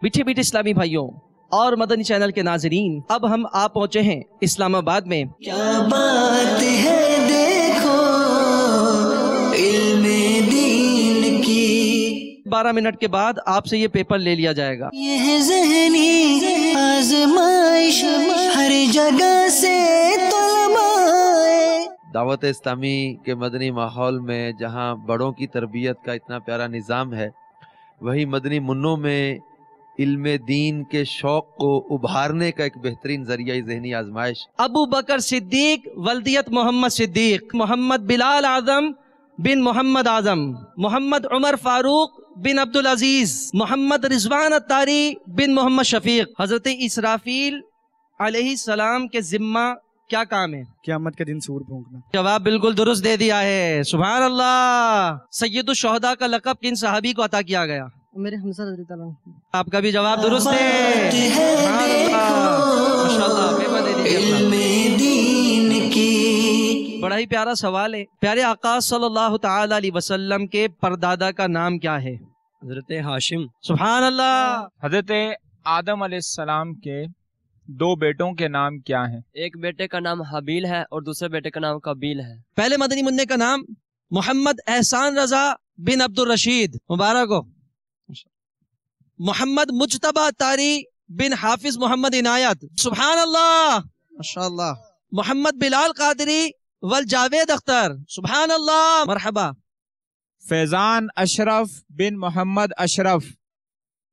میٹھے میٹھے اسلامی بھائیوں اور مدنی چینل کے ناظرین، اب ہم آ پہنچے ہیں اسلام آباد میں۔ کیا بات ہے دیکھو علم دین کی، 12 منٹ کے بعد آپ سے یہ پیپر لے لیا جائے گا۔ یہ ذہنی آزمائش ہر جگہ سے طلبائے دعوت اسلامی کے مدنی ماحول میں جہاں بڑوں کی تربیت کا اتنا پیارا نظام ہے، وہی مدنی منوں میں علم دین کے شوق کو ابھارنے کا ایک بہترین ذریعہ ذہنی آزمائش۔ ابو بکر صدیق ولدیت محمد صدیق، محمد بلال اعظم بن محمد اعظم، محمد عمر فاروق بن عبدالعزیز، محمد رضوان اتاری بن محمد شفیق۔ حضرت اسرافیل علیہ السلام کے ذمہ کیا کام ہے؟ قیامت کے دن سور پھونکنا۔ جواب بالکل درست دے دیا ہے، سبحان اللہ۔ سید الشہداء کا لقب کن صحابی کو عطا کیا گیا؟ میرے حمزہ رضی اللہ عنہ۔ آپ کا بھی جواب درست ہے، سبحان اللہ، ماشاءاللہ، پیپر دے دیجیے اپنا۔ علم دین کی۔ بڑا ہی پیارا سوال ہے۔ پیارے آقا صلی اللہ تعالی علیہ وسلم کے پردادا کا نام کیا ہے؟ حضرت ہاشم۔ سبحان اللہ۔ حضرت آدم علیہ السلام کے 2 بیٹوں کے نام کیا ہیں؟ ایک بیٹے کا نام حابیل ہے اور دوسرے بیٹے کا نام قابیل ہے۔ پہلے مدنی منع کا نام محمد احسان رضا بن عبد الرشید، مبارک ہو۔ محمد مجتبی تاری بن حافظ محمد عنایت، سبحان اللہ، ماشاءاللہ۔ محمد بلال قادری والجاوید اختر، سبحان اللہ، مرحبا۔ فیضان اشرف بن محمد اشرف،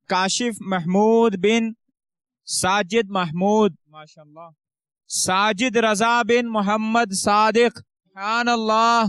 کاشف محمود بن ساجد محمود، ماشاءاللہ۔ ساجد رضا بن محمد صادق، سبحان اللہ۔